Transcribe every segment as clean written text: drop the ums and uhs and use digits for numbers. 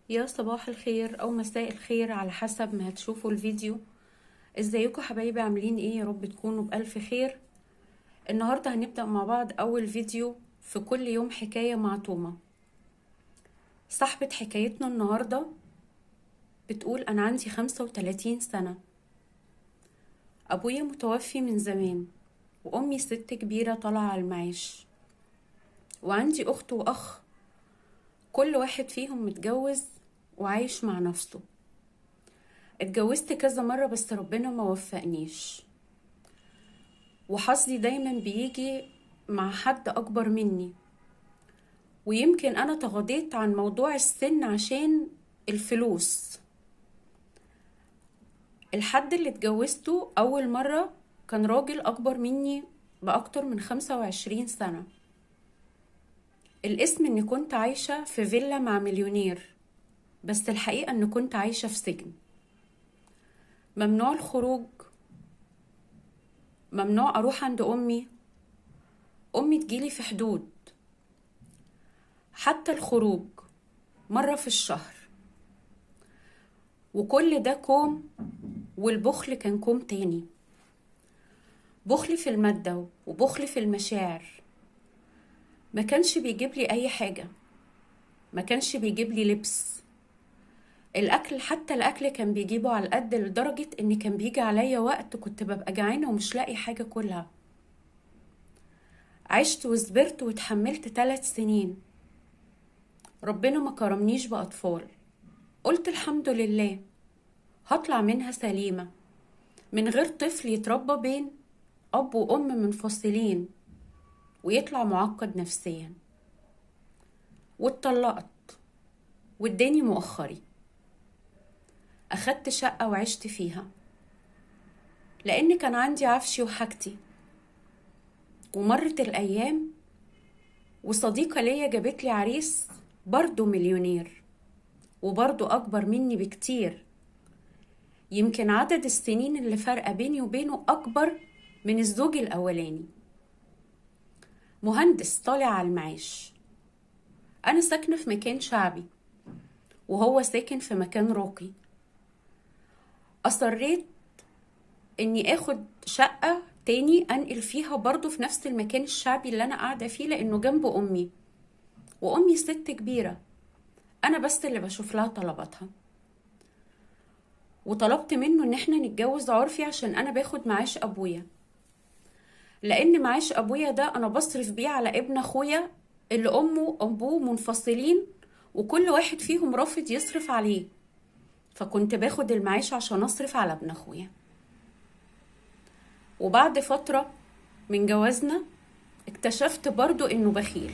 يا صباح الخير او مساء الخير على حسب ما هتشوفوا الفيديو. ازيكم حبايبي؟ عاملين ايه؟ يا رب تكونوا بألف خير. النهاردة هنبدأ مع بعض اول فيديو في كل يوم حكاية مع توما. صاحبة حكايتنا النهاردة بتقول: انا عندي 35 سنة، ابويا متوفي من زمان، وامي ست كبيرة طالعة على المعاش، وعندي اخت واخ، كل واحد فيهم متجوز وعايش مع نفسه. اتجوزت كذا مرة بس ربنا ما وفقنيش، وحظي دايما بيجي مع حد أكبر مني، ويمكن أنا تغاضيت عن موضوع السن عشان الفلوس. الحد اللي اتجوزته أول مرة كان راجل أكبر مني بأكتر من 25 سنة. الاسم إني كنت عايشة في فيلا مع مليونير، بس الحقيقة إني كنت عايشة في سجن. ممنوع الخروج، ممنوع أروح عند أمي تجيلي في حدود، حتى الخروج مرة في الشهر. وكل ده كوم، والبخل كان كوم تاني. بخل في المادة وبخل في المشاعر. ما كانش بيجيب لي أي حاجة، ما كانش بيجيب لي لبس، الأكل حتى الأكل كان بيجيبه على القد، لدرجة إن كان بيجي عليا وقت كنت ببقى جعانة ومش لاقي حاجة كلها. عشت وصبرت واتحملت 3 سنين، ربنا ما كرمنيش بأطفال. قلت الحمد لله، هطلع منها سليمة، من غير طفل يتربى بين أب وأم منفصلين ويطلع معقد نفسيا. واتطلقت واداني مؤخري. أخدت شقة وعشت فيها، لأن كان عندي عفشي وحاجتي. ومرت الأيام، وصديقة ليا جابت لي عريس برضه مليونير، وبرضه أكبر مني بكتير. يمكن عدد السنين اللي فرق بيني وبينه أكبر من الزوج الأولاني. مهندس طالع على المعاش. أنا ساكنة في مكان شعبي، وهو ساكن في مكان راقي. أصريت إني آخد شقة تاني أنقل فيها برضو في نفس المكان الشعبي اللي أنا قاعدة فيه، لأنه جنب أمي، وأمي ست كبيرة، أنا بس اللي بشوف لها طلباتها. وطلبت منه إن احنا نتجوز عرفي عشان أنا باخد معاش أبويا، لأن معاش أبويا ده أنا بصرف بيه على ابن أخويا اللي أمه وأبوه منفصلين، وكل واحد فيهم رافض يصرف عليه، فكنت باخد المعاش عشان أصرف على ابن أخويا. وبعد فترة من جوازنا اكتشفت برضو إنه بخيل.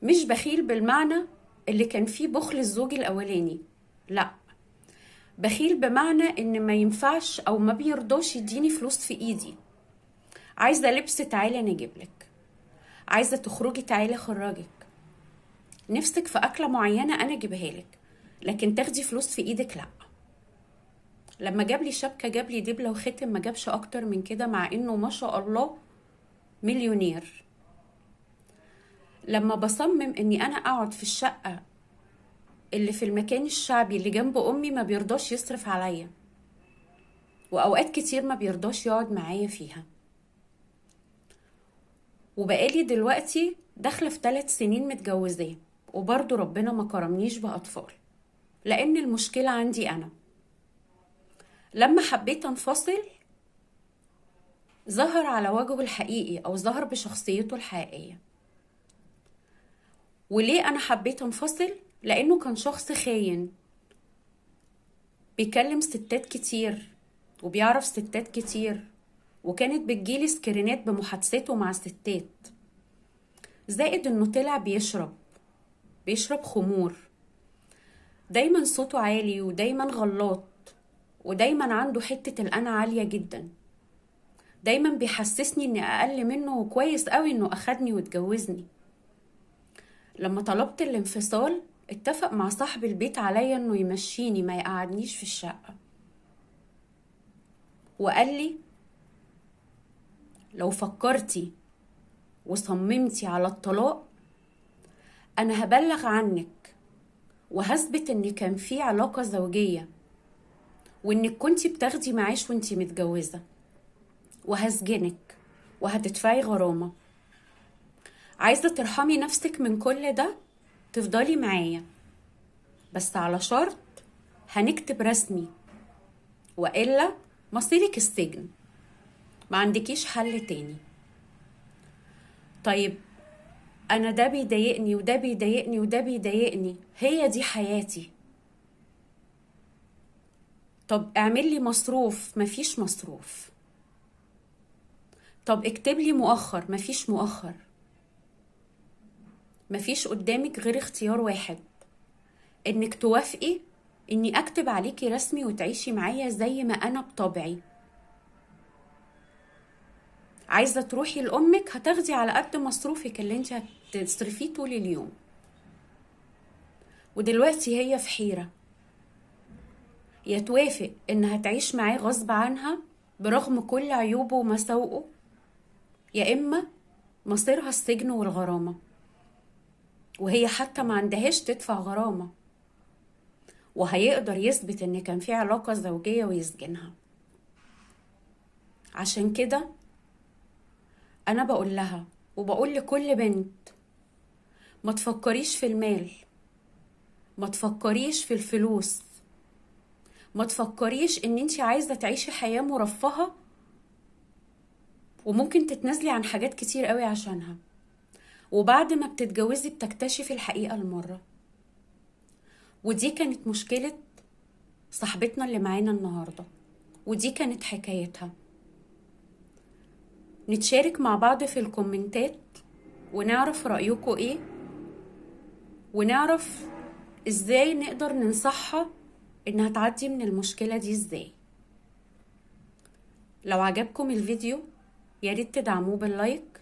مش بخيل بالمعنى اللي كان فيه بخل الزوج الأولاني، لا، بخيل بمعنى إن ما ينفعش أو ما بيرضاش يديني فلوس في إيدي. عايزة لبس، تعالي أنا أجيبلك. عايزة تخرجي، تعالي أخرجك. نفسك في أكلة معينة أنا أجيبها لك، لكن تاخدي فلوس في إيدك لا. لما جاب لي شبكة، جاب لي دبلة وختم، ما جابش أكتر من كده، مع إنه ما شاء الله مليونير. لما بصمم إني أنا أقعد في الشقة اللي في المكان الشعبي اللي جنب أمي، ما بيرضاش يصرف عليا، وأوقات كتير ما بيرضاش يقعد معايا فيها. وبقالي دلوقتي داخلة في 3 سنين متجوزاه، وبرضه ربنا ما كرمنيش بأطفال، لأن المشكلة عندي أنا. لما حبيت أنفصل، ظهر على وجهه الحقيقي أو ظهر بشخصيته الحقيقية. وليه أنا حبيت أنفصل؟ لأنه كان شخص خاين، بيكلم ستات كتير وبيعرف ستات كتير، وكانت بتجيلي سكرينات بمحادثته مع ستات. زائد انه طلع بيشرب خمور، دايما صوته عالي، ودايما غلط، ودايما عنده حتة الأنا عالية جدا. دايما بيحسسني اني اقل منه، وكويس قوي انه اخدني واتجوزني. لما طلبت الانفصال، اتفق مع صاحب البيت عليا انه يمشيني، ما يقعدنيش في الشقة، وقال لي: لو فكرتي وصممتي على الطلاق، انا هبلغ عنك وهثبت ان كان في علاقة زوجية وانك كنتي بتاخدي معاش وانتي متجوزة، وهسجنك وهتدفعي غرامة. عايزة ترحمي نفسك من كل ده؟ تفضلي معايا، بس على شرط هنكتب رسمي، وإلا مصيرك السجن، ما عندكيش حل تاني. طيب أنا ده بيضايقني وده بيضايقني وده بيضايقني، هي دي حياتي. طب اعمل لي مصروف، مفيش مصروف. طب اكتب لي مؤخر، مفيش مؤخر. مفيش قدامك غير اختيار واحد، انك توافقي اني اكتب عليكي رسمي وتعيشي معايا زي ما انا بطبعي. عايزة تروحي لأمك هتاخدي على قد مصروفك اللي انت هتصرفيه طول اليوم. ودلوقتي هي في حيرة، يا توافق انها تعيش معاه غصب عنها برغم كل عيوبه ومساوئه، يا اما مصيرها السجن والغرامة، وهي حتى ما عندهاش تدفع غرامة، وهيقدر يثبت ان كان في علاقة زوجية ويسجنها. عشان كده انا بقول لها وبقول لكل بنت، ما تفكريش في المال، ما تفكريش في الفلوس، ما تفكريش ان انتي عايزة تعيشي حياة مرفهة وممكن تتنازلي عن حاجات كتير قوي عشانها، وبعد ما بتتجوزي بتكتشفي الحقيقة المرة. ودي كانت مشكلة صاحبتنا اللي معانا النهاردة، ودي كانت حكايتها. نتشارك مع بعض في الكومنتات ونعرف رأيكم ايه، ونعرف ازاي نقدر ننصحها انها تعدي من المشكلة دي ازاي. لو عجبكم الفيديو ياريت تدعموه باللايك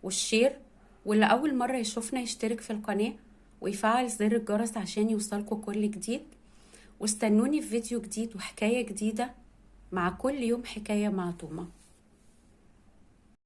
والشير، واللي أول مرة يشوفنا يشترك في القناة ويفعل زر الجرس عشان يوصلكوا كل جديد. واستنوني في فيديو جديد وحكاية جديدة، مع كل يوم حكاية مع تومة.